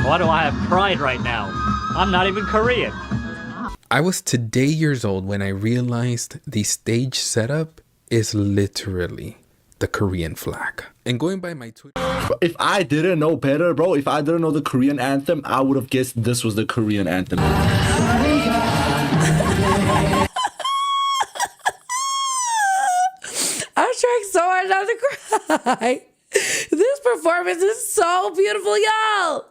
Why do I have pride right now? I'm not even Korean. I was today years old when I realized the stage setup is literally the Korean flag. And going by my Twitter... If I didn't know better, bro, if I didn't know the Korean anthem, I would have guessed this was the Korean anthem. I'm trying so hard not to cry. This performance is so beautiful, y'all.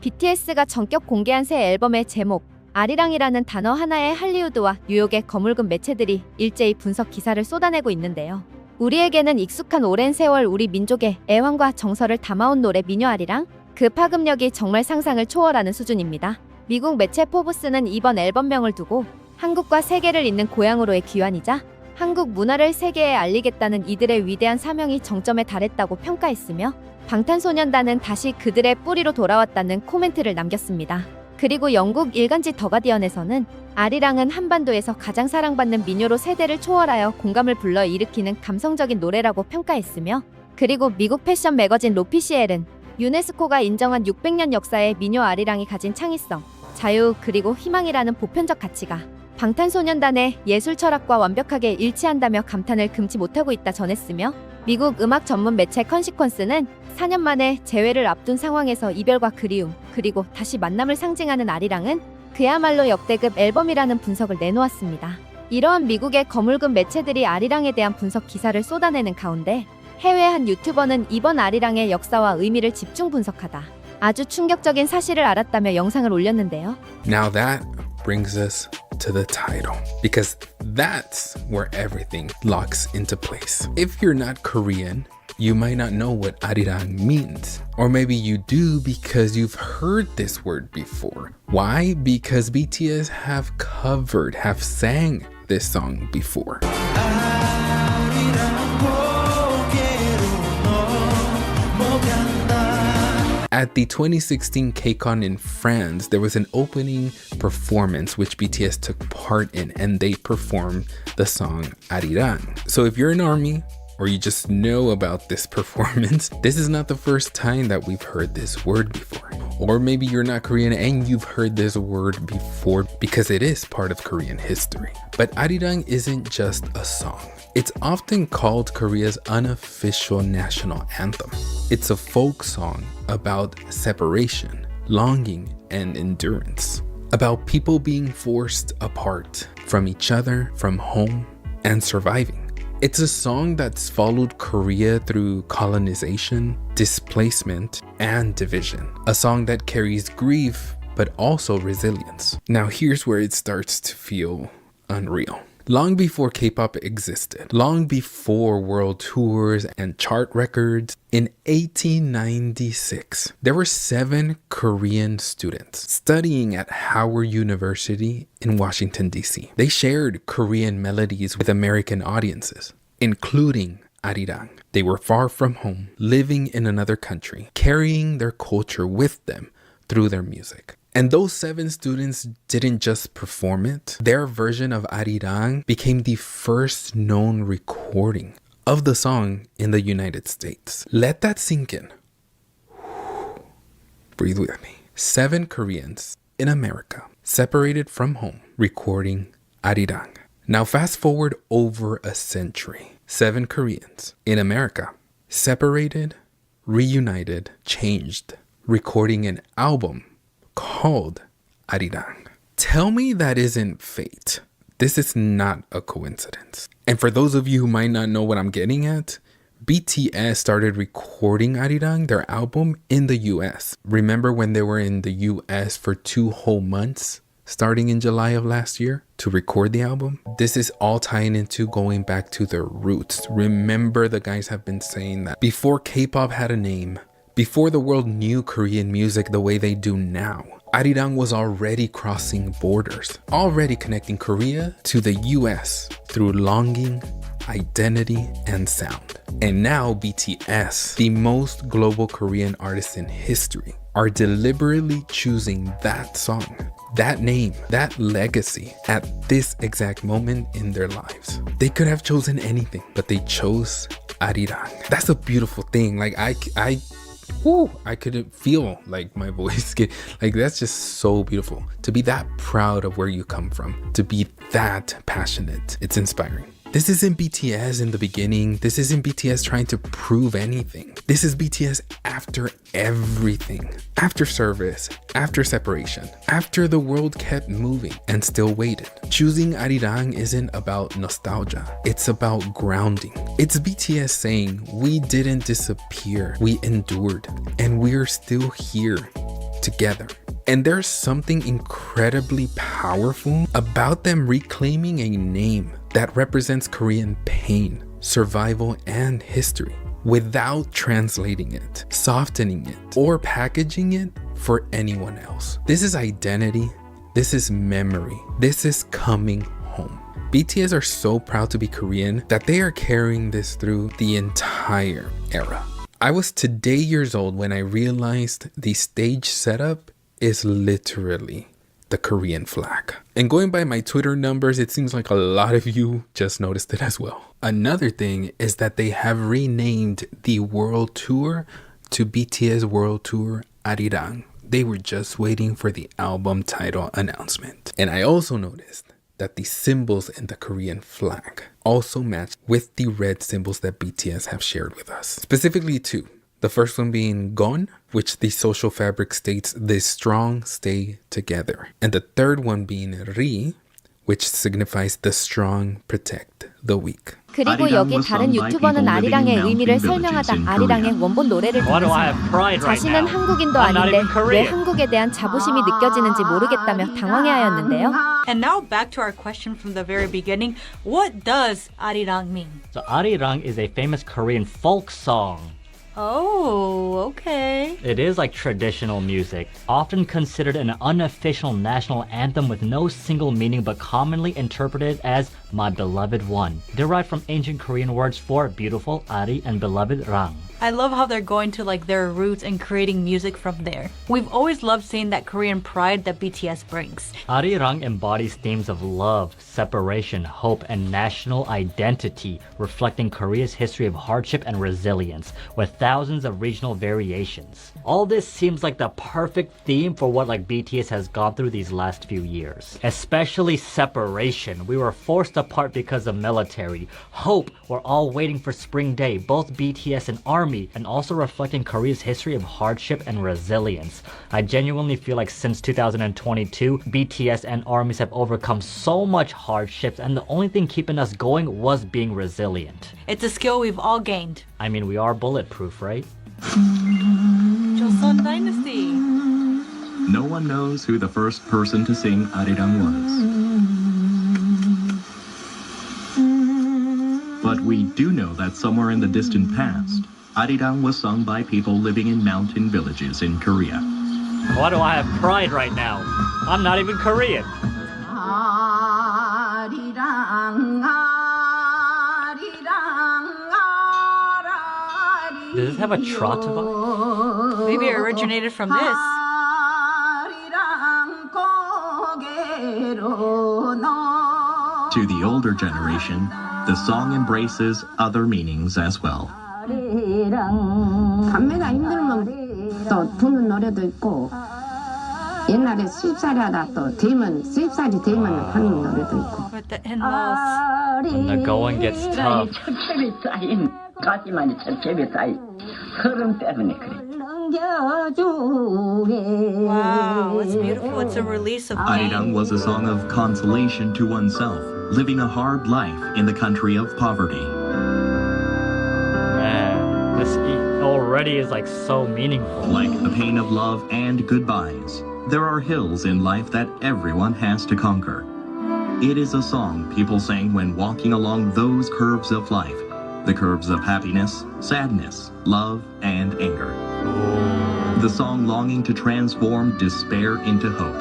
BTS가 전격 공개한 새 앨범의 제목 아리랑이라는 단어 하나에 할리우드와 뉴욕의 거물급 매체들이 일제히 분석 기사를 쏟아내고 있는데요. 우리에게는 익숙한 오랜 세월 우리 민족의 애환과 정서를 담아온 노래 미녀 아리랑, 그 파급력이 정말 상상을 초월하는 수준입니다. 미국 매체 포브스는 이번 앨범명을 두고 한국과 세계를 잇는 고향으로의 귀환이자 한국 문화를 세계에 알리겠다는 이들의 위대한 사명이 정점에 달했다고 평가했으며 방탄소년단은 다시 그들의 뿌리로 돌아왔다는 코멘트를 남겼습니다. 그리고 영국 일간지 더 가디언에서는 아리랑은 한반도에서 가장 사랑받는 민요로 세대를 초월하여 공감을 불러일으키는 감성적인 노래라고 평가했으며 그리고 미국 패션 매거진 로피시엘은 유네스코가 인정한 600년 역사의 민요 아리랑이 가진 창의성, 자유 그리고 희망이라는 보편적 가치가 방탄소년단의 예술 철학과 완벽하게 일치한다며 감탄을 금치 못하고 있다 전했으며 미국 음악 전문 매체 컨시퀀스는 4년 만에 재회를 앞둔 상황에서 이별과 그리움, 그리고 다시 만남을 상징하는 아리랑은 그야말로 역대급 앨범이라는 분석을 내놓았습니다. 이러한 미국의 거물급 매체들이 아리랑에 대한 분석 기사를 쏟아내는 가운데 해외 한 유튜버는 이번 아리랑의 역사와 의미를 집중 분석하다 아주 충격적인 사실을 알았다며 영상을 올렸는데요. Now that brings us to the title, because that's where everything locks into place. If you're not Korean, you might not know what arirang means. Or maybe you do because you've heard this word before. Why? Because BTS have sang this song before. At the 2016 KCON in France, there was an opening performance which BTS took part in, and they performed the song Arirang. So if you're an ARMY, or you just know about this performance, this is not the first time that we've heard this word before. Or maybe you're not Korean and you've heard this word before because it is part of Korean history. But Arirang isn't just a song. It's often called Korea's unofficial national anthem. It's a folk song about separation, longing, and endurance. About people being forced apart from each other, from home, and surviving. It's a song that's followed Korea through colonization, displacement, and division. A song that carries grief, but also resilience. Now here's where it starts to feel unreal. Long before K-pop existed, long before world tours and chart records, in 1896, there were 7 Korean students studying at Howard University in Washington, D.C. They shared Korean melodies with American audiences, including Arirang. They were far from home, living in another country, carrying their culture with them through their music. And those 7 students didn't just perform it. Their version of Arirang became the first known recording of the song in the United States. Let that sink in. Breathe with me. 7 Koreans in America, separated from home, recording Arirang. Now fast forward over a century. 7 Koreans in America, separated, reunited, changed, recording an album called Arirang. Tell me that isn't fate. This is not a coincidence. And for those of you who might not know what I'm getting at, BTS started recording Arirang, their album, in the US. Remember when they were in the US for 2 whole months, starting in July of last year, to record the album? This is all tying into going back to their roots. Remember, the guys have been saying that before K-pop had a name, before the world knew Korean music the way they do now, Arirang was already crossing borders, already connecting Korea to the US through longing, identity, and sound. And now BTS, the most global Korean artists in history, are deliberately choosing that song, that name, that legacy at this exact moment in their lives. They could have chosen anything, but they chose Arirang. That's a beautiful thing. Like I whoo, I could feel like my voice get like, that's just so beautiful. To be that proud of where you come from, to be that passionate, it's inspiring. This isn't BTS in the beginning. This isn't BTS trying to prove anything. This is BTS after everything. After service, after separation, after the world kept moving and still waited. Choosing Arirang isn't about nostalgia. It's about grounding. It's BTS saying, we didn't disappear. We endured. And we're still here together. And there's something incredibly powerful about them reclaiming a name that represents Korean pain, survival, and history without translating it, softening it, or packaging it for anyone else. This is identity. This is memory. This is coming home. BTS are so proud to be Korean that they are carrying this through the entire era. I was today years old when I realized the stage setup is literally the Korean flag. And going by my Twitter numbers, it seems like a lot of you just noticed it as well. Another thing is that they have renamed the world tour to BTS World Tour Arirang. They were just waiting for the album title announcement. And I also noticed that the symbols in the Korean flag also match with the red symbols that BTS have shared with us. Specifically two. The first one being gon, which the social fabric states the strong stay together. And the third one being ri, which signifies the strong protect the weak. 그리고 여기 다른 유튜버는 아리랑의 의미를 설명하다 아리랑의 원본 노래를 Why do I 들으면서 have pride right 자신은 now? 한국인도 I'm not 아닌데 even 왜 Korean. 한국에 대한 자부심이 느껴지는지 모르겠다며 당황해하였는데요. And now back to our question from the very beginning. What does Arirang mean? So Arirang is a famous Korean folk song. Oh, okay. It is like traditional music, often considered an unofficial national anthem with no single meaning but commonly interpreted as my beloved one, derived from ancient Korean words for beautiful Ari and beloved Rang. I love how they're going to like their roots and creating music from there. We've always loved seeing that Korean pride that BTS brings. Arirang embodies themes of love, separation, hope, and national identity, reflecting Korea's history of hardship and resilience, with thousands of regional variations. All this seems like the perfect theme for what like BTS has gone through these last few years. Especially separation. We were forced apart because of military. Hope, we're all waiting for Spring Day, both BTS and ARMY, and also reflecting Korea's history of hardship and resilience. I genuinely feel like since 2022, BTS and ARMYs have overcome so much hardships, and the only thing keeping us going was being resilient. It's a skill we've all gained. I mean, we are bulletproof, right? Joseon Dynasty. No one knows who the first person to sing Arirang was. But we do know that somewhere in the distant past, Arirang was sung by people living in mountain villages in Korea. Why do I have pride right now? I'm not even Korean. Does this have a trot vibe? Maybe it originated from this. To the older generation, the song embraces other meanings as well. 감매가 힘들면 또 부는 노래도 있고 옛날에 수입살이 하다 또 되면 수입살이 되면 하는 노래도 있고 With the in-laws. When the going gets tough. 철첩이 쌓인 가지만이 철첩이 쌓인 흐름 때문에 그래. Wow, it's beautiful. It's a release of Arirang pain. was a song of consolation to oneself, living a hard life in the country of poverty. Man, this already is like so meaningful. Like the pain of love and goodbyes, there are hills in life that everyone has to conquer. It is a song people sang when walking along those curves of life, the curves of happiness, sadness, love, and anger. The song longing to transform despair into hope.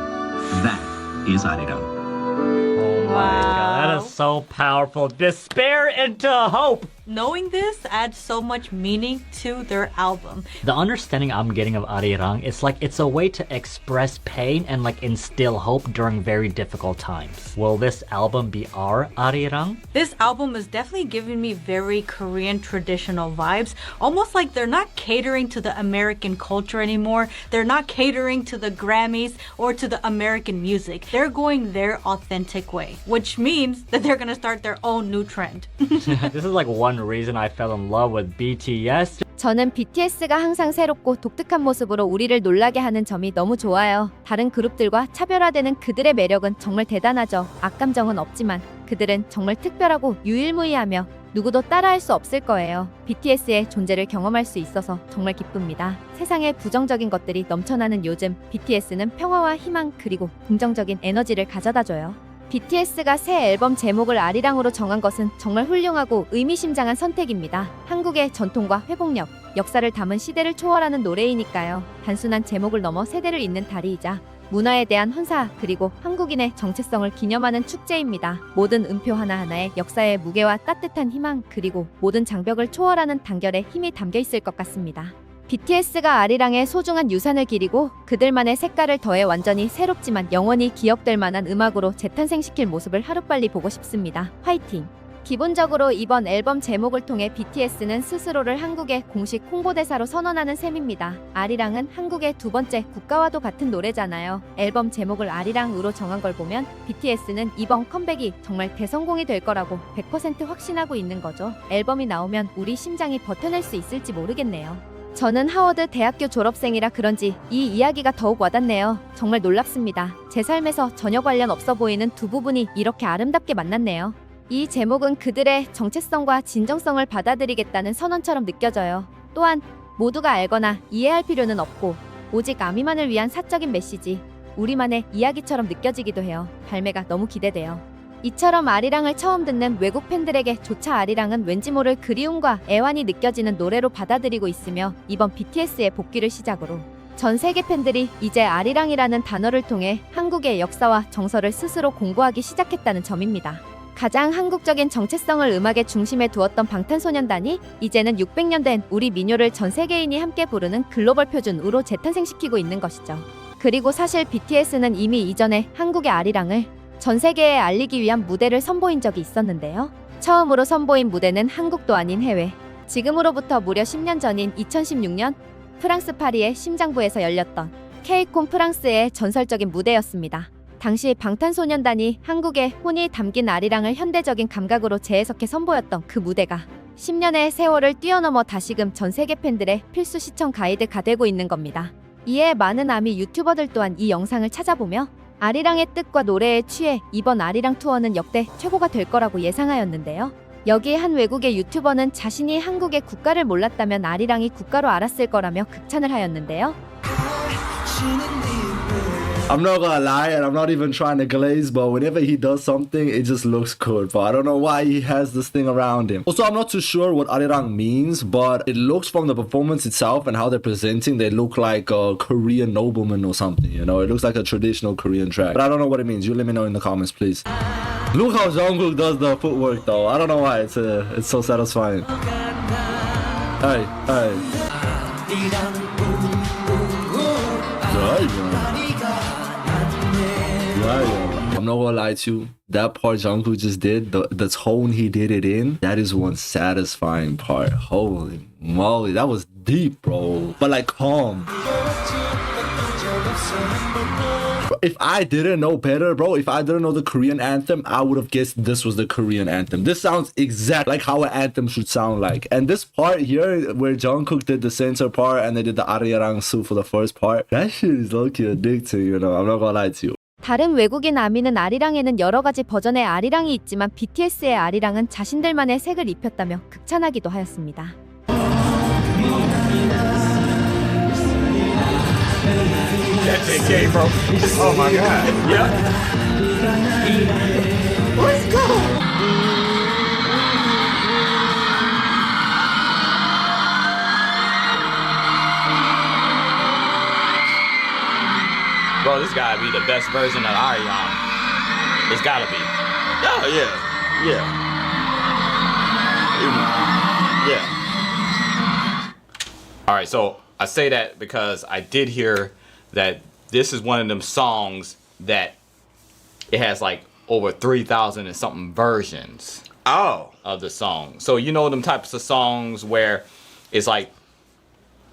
That is Arirang. Oh my god, that is so powerful. Despair into hope. Knowing this adds so much meaning to their album. The understanding I'm getting of Arirang is like it's a way to express pain and like instill hope during very difficult times. Will this album be our Arirang? This album is definitely giving me very Korean traditional vibes, almost like they're not catering to the American culture anymore. They're not catering to the Grammys or to the American music. They're going their authentic way, which means that they're gonna start their own new trend. This is like one reason I fell in love with BTS. 저는 BTS가 항상 새롭고 독특한 모습으로 우리를 놀라게 하는 점이 너무 좋아요. 다른 그룹들과 차별화되는 그들의 매력은 정말 대단하죠. 악감정은 없지만 그들은 정말 특별하고 유일무이하며 누구도 따라할 수 없을 거예요. BTS의 존재를 경험할 수 있어서 정말 기쁩니다. 세상에 부정적인 것들이 넘쳐나는 요즘 BTS는 평화와 희망 그리고 긍정적인 에너지를 가져다줘요. BTS가 새 앨범 제목을 아리랑으로 정한 것은 정말 훌륭하고 의미심장한 선택입니다. 한국의 전통과 회복력, 역사를 담은 시대를 초월하는 노래이니까요. 단순한 제목을 넘어 세대를 잇는 다리이자 문화에 대한 헌사 그리고 한국인의 정체성을 기념하는 축제입니다. 모든 음표 하나하나에 역사의 무게와 따뜻한 희망 그리고 모든 장벽을 초월하는 단결의 힘이 담겨 있을 것 같습니다. BTS가 아리랑에 소중한 유산을 기리고 그들만의 색깔을 더해 완전히 새롭지만 영원히 기억될 만한 음악으로 재탄생시킬 모습을 하루빨리 보고 싶습니다. 화이팅! 기본적으로 이번 앨범 제목을 통해 BTS는 스스로를 한국의 공식 홍보대사로 선언하는 셈입니다. 아리랑은 한국의 두 번째 국가와도 같은 노래잖아요. 앨범 제목을 아리랑으로 정한 걸 보면 BTS는 이번 컴백이 정말 대성공이 될 거라고 100% 확신하고 있는 거죠. 앨범이 나오면 우리 심장이 버텨낼 수 있을지 모르겠네요. 저는 하워드 대학교 졸업생이라 그런지 이 이야기가 더욱 와닿네요. 정말 놀랍습니다. 제 삶에서 전혀 관련 없어 보이는 두 부분이 이렇게 아름답게 만났네요. 이 제목은 그들의 정체성과 진정성을 받아들이겠다는 선언처럼 느껴져요. 또한 모두가 알거나 이해할 필요는 없고 오직 아미만을 위한 사적인 메시지, 우리만의 이야기처럼 느껴지기도 해요. 발매가 너무 기대돼요. 이처럼 아리랑을 처음 듣는 외국 팬들에게 조차 아리랑은 왠지 모를 그리움과 애환이 느껴지는 노래로 받아들이고 있으며 이번 BTS의 복귀를 시작으로 전 세계 팬들이 이제 아리랑이라는 단어를 통해 한국의 역사와 정서를 스스로 공부하기 시작했다는 점입니다. 가장 한국적인 정체성을 음악의 중심에 두었던 방탄소년단이 이제는 600년 된 우리 민요를 전 세계인이 함께 부르는 글로벌 표준으로 재탄생시키고 있는 것이죠. 그리고 사실 BTS는 이미 이전에 한국의 아리랑을 전 세계에 알리기 위한 무대를 선보인 적이 있었는데요. 처음으로 선보인 무대는 한국도 아닌 해외. 지금으로부터 무려 10년 전인 2016년 프랑스 파리의 심장부에서 열렸던 K콘 프랑스의 전설적인 무대였습니다. 당시 방탄소년단이 한국의 혼이 담긴 아리랑을 현대적인 감각으로 재해석해 선보였던 그 무대가 10년의 세월을 뛰어넘어 다시금 전 세계 팬들의 필수 시청 가이드가 되고 있는 겁니다. 이에 많은 아미 유튜버들 또한 이 영상을 찾아보며 아리랑의 뜻과 노래에 취해 이번 아리랑 투어는 역대 최고가 될 거라고 예상하였는데요. 여기에 한 외국의 유튜버는 자신이 한국의 국가를 몰랐다면 아리랑이 국가로 알았을 거라며 극찬을 하였는데요. I'm not gonna lie, and I'm not even trying to glaze, but whenever he does something, it just looks good. But I don't know why he has this thing around him. Also, I'm not too sure what Arirang means, but it looks from the performance itself and how they're presenting, they look like a Korean nobleman or something, you know? It looks like a traditional Korean track. But I don't know what it means. You let me know in the comments, please. Look how Jungkook does the footwork, though. I don't know why. It's so satisfying. Hey, hey. I'm not gonna lie to you, that part Jungkook just did, the tone he did it in, that is one satisfying part. Holy moly, that was deep, bro. But like calm. If I didn't know better, bro, if I didn't know the Korean anthem, I would have guessed this was the Korean anthem. This sounds exactly like how an anthem should sound like. And this part here, where Jungkook did the center part and they did the Arirang Su for the first part, that shit is low-key addicting, you know, I'm not gonna lie to you. 다른 외국인 아미는 아리랑에는 여러 가지 버전의 아리랑이 있지만 BTS의 아리랑은 자신들만의 색을 입혔다며 극찬하기도 하였습니다. That's AK, bro. Oh my god. Yeah. Let's go. Bro, this gotta be the best version of Arirang. It's gotta be. Oh yeah. Yeah. Yeah. All right, so I say that because I did hear that this is one of them songs that it has like over 3,000 and something versions of the song. So you know them types of songs where it's like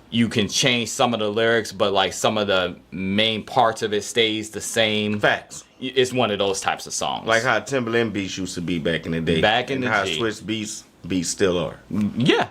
you can change some of the lyrics, but like some of the main parts of it stays the same. Facts. It's one of those types of songs. Like how Timberland beats used to be back in the day. Back in and the how day. Swiss beats still are. Yeah,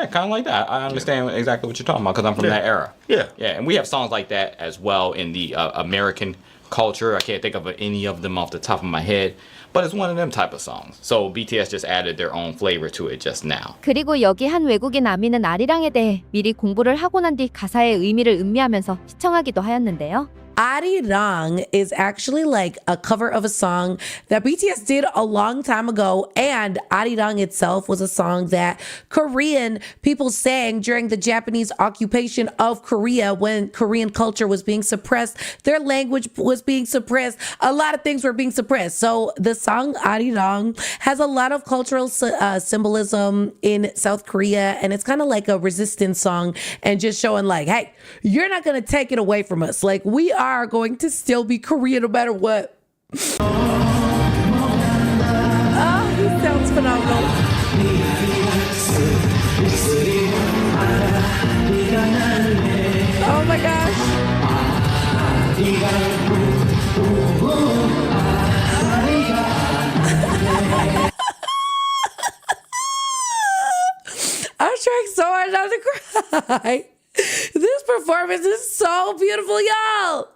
kind of like that. I understand exactly what you're talking about because I'm from that era. Yeah, and we have songs like that as well in the American culture. I can't think of any of them off the top of my head, but it's one of them type of songs. So BTS just added their own flavor to it just now. 그리고 여기 한 외국인 아미는 아리랑에 대해 미리 공부를 하고 난 뒤 가사의 의미를 음미하면서 시청하기도 하였는데요. Arirang is actually like a cover of a song that BTS did a long time ago, and Arirang itself was a song that Korean people sang during the Japanese occupation of Korea when Korean culture was being suppressed, their language was being suppressed, a lot of things were being suppressed. So the song Arirang has a lot of cultural symbolism in South Korea, and it's kind of like a resistance song and just showing like, hey, you're not going to take it away from us. Like, we are going to still be Korean no matter what. Oh, he sounds phenomenal. Oh my gosh. I'm trying so hard not to cry. This performance is so beautiful, y'all.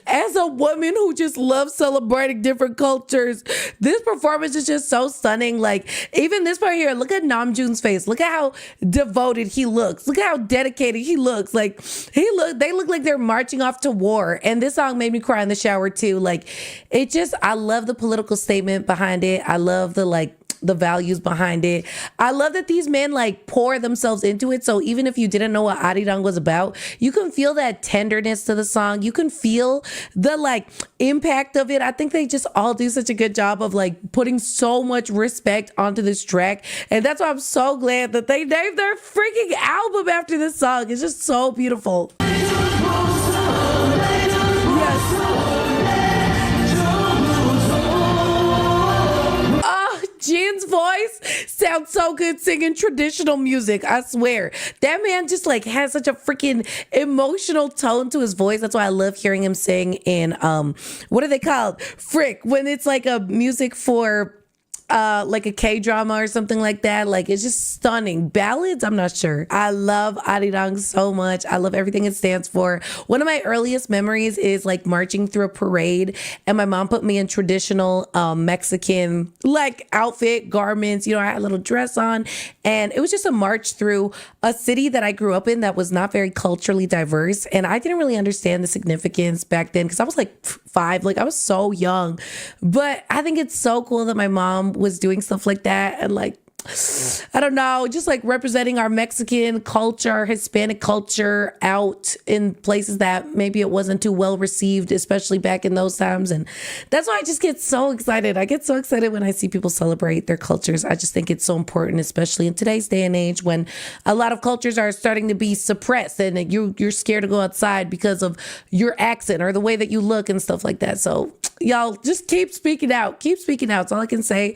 As a woman who just loves celebrating different cultures, this performance is just so stunning. Like, even this part here, look at Namjoon's face. Look at how devoted he looks. Look at how dedicated he looks. Like, they look like they're marching off to war. And this song made me cry in the shower too. Like, I love the political statement behind it. I love the values behind it. I love that these men like pour themselves into it. So even if you didn't know what Arirang was about, you can feel that tenderness to the song. You can feel the like impact of it. I think they just all do such a good job of like putting so much respect onto this track. And that's why I'm so glad that they named their freaking album after this song. It's just so beautiful. Jin's voice sounds so good singing traditional music. I swear. That man just like has such a freaking emotional tone to his voice. That's why I love hearing him sing in, what are they called? Frick. When it's like a music for like a K-drama or something like that. Like, it's just stunning. Ballads, I'm not sure. I love Arirang so much. I love everything it stands for. One of my earliest memories is like marching through a parade, and my mom put me in traditional Mexican like outfit, garments. You know, I had a little dress on, and it was just a march through a city that I grew up in that was not very culturally diverse. And I didn't really understand the significance back then because I was like 5, like I was so young. But I think it's so cool that my mom was doing stuff like that, and like, I don't know, just like representing our Mexican culture, Hispanic culture out in places that maybe it wasn't too well received, especially back in those times. And that's why I just get so excited. I get so excited when I see people celebrate their cultures. I just think it's so important, especially in today's day and age when a lot of cultures are starting to be suppressed and you're scared to go outside because of your accent or the way that you look and stuff like that. So y'all just keep speaking out. Keep speaking out. That's all I can say.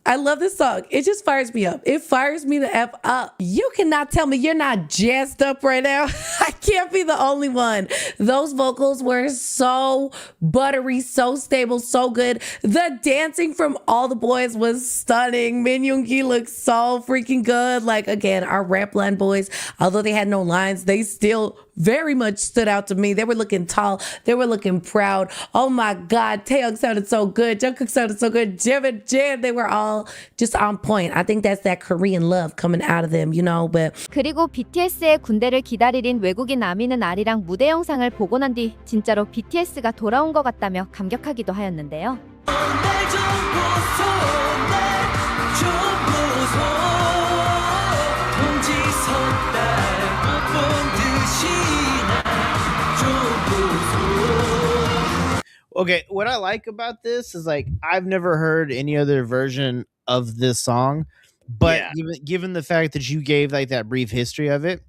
I love this song. It just fires me up. It fires me the F up. You cannot tell me you're not jazzed up right now. I can't be the only one. Those vocals were so buttery, so stable, so good. The dancing from all the boys was stunning. Min Yoongi looked so freaking good. Like, again, our rap line boys, although they had no lines, they still very much stood out to me. They were looking tall. They were looking proud. Oh my God. Taeyong sounded so good. Jungkook sounded so good. Jim and Jin, they were all just on point. I think that's that Korean love coming out of them, you know. But 그리고 BTS의 군대를 기다리린 외국인 아미는 아리랑 무대 영상을 보고 난 뒤 진짜로 BTS가 돌아온 것 같다며 감격하기도 하였는데요. Okay, what I like about this is like I've never heard any other version of this song. But given the fact that you gave like that brief history of it,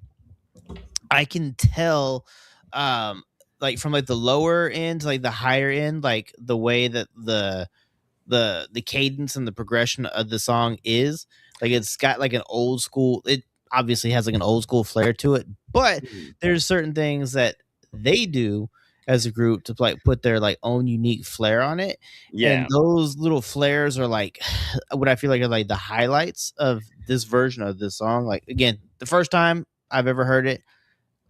I can tell like from like the lower end to like the higher end, like the way that the cadence and the progression of the song is, like it's got like an old school, it obviously has like an old school flair to it, but there's certain things that they do as a group to like put their like own unique flair on it. And those little flares are like what I feel like are like the highlights of this version of this song. Like again, the first time I've ever heard it,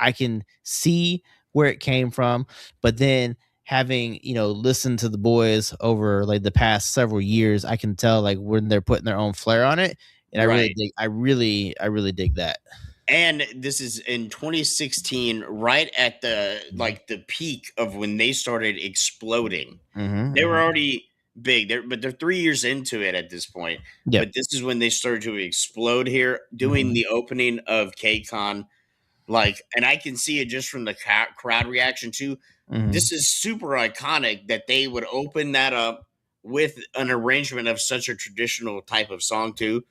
I can see where it came from, but then having, you know, listened to the boys over like the past several years, I can tell like when they're putting their own flair on it. And I really dig that. And this is in 2016, right at the like the peak of when they started exploding. They were already big, but they're 3 years into it at this point. But this is when they started to explode here, doing the opening of KCON. Like, and I can see it just from the crowd reaction too. This is super iconic that they would open that up with an arrangement of such a traditional type of song too.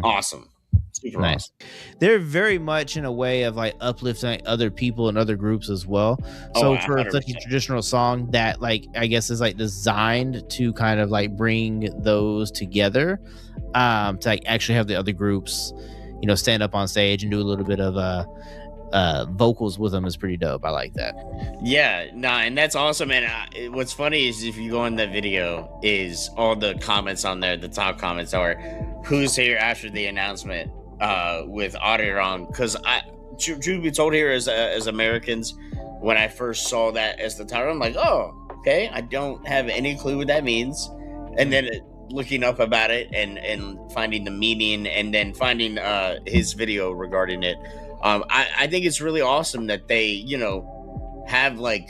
Awesome. Super nice. They're very much in a way of like uplifting other people and other groups as well. So for 100%. Such a traditional song that like I guess is like designed to kind of like bring those together, to like actually have the other groups, you know, stand up on stage and do a little bit of vocals with them is pretty dope. I like that. Yeah, and that's awesome. And what's funny is if you go in that video, is all the comments on there. The top comments are, "Who's here after the announcement?" With Arirang, because truth be told, here as Americans, when I first saw that as the title, I'm like, oh, okay, I don't have any clue what that means. And then looking up about it and finding the meaning, and then finding his video regarding it. I think it's really awesome that they, you know, have like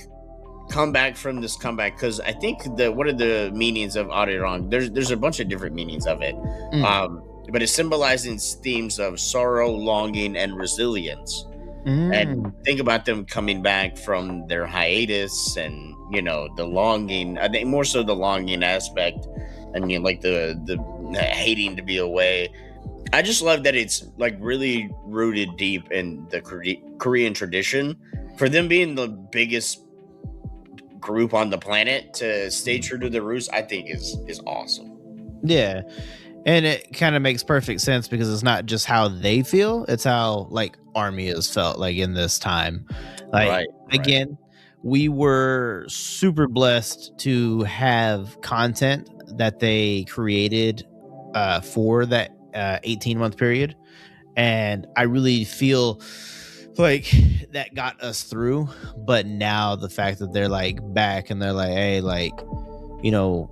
come back from this comeback, because I think what are the meanings of Arirang? There's a bunch of different meanings of it. But it symbolizes themes of sorrow, longing, and resilience. And think about them coming back from their hiatus, and you know, the longing. I think more so the longing aspect, and you know, like the hating to be away. I just love that it's like really rooted deep in the Korean tradition. For them being the biggest group on the planet, to stay true to their roots, I think is awesome. Yeah. And it kind of makes perfect sense, because it's not just how they feel, it's how like Army has felt like in this time. Like again, we were super blessed to have content that they created for that 18-month period. And I really feel like that got us through. But now the fact that they're like back and they're like, hey, like, you know,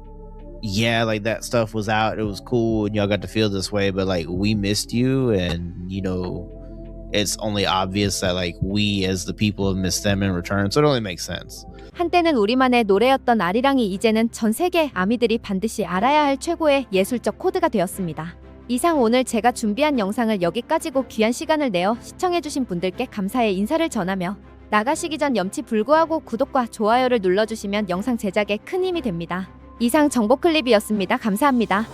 yeah, like that stuff was out, it was cool, and y'all got to feel this way, but like we missed you, and you know, it's only obvious that like we as the people have missed them in return. So it only makes sense. 한때는 우리만의 노래였던 아리랑이 이제는 전 세계 아미들이 반드시 알아야 할 최고의 예술적 코드가 되었습니다. 이상 오늘 제가 준비한 영상을 여기까지고 귀한 시간을 내어 시청해주신 분들께 감사의 인사를 전하며, 나가시기 전 염치불구하고 구독과 좋아요를 눌러주시면 영상 제작에 큰 힘이 됩니다. 이상 정보 클립이었습니다. 감사합니다.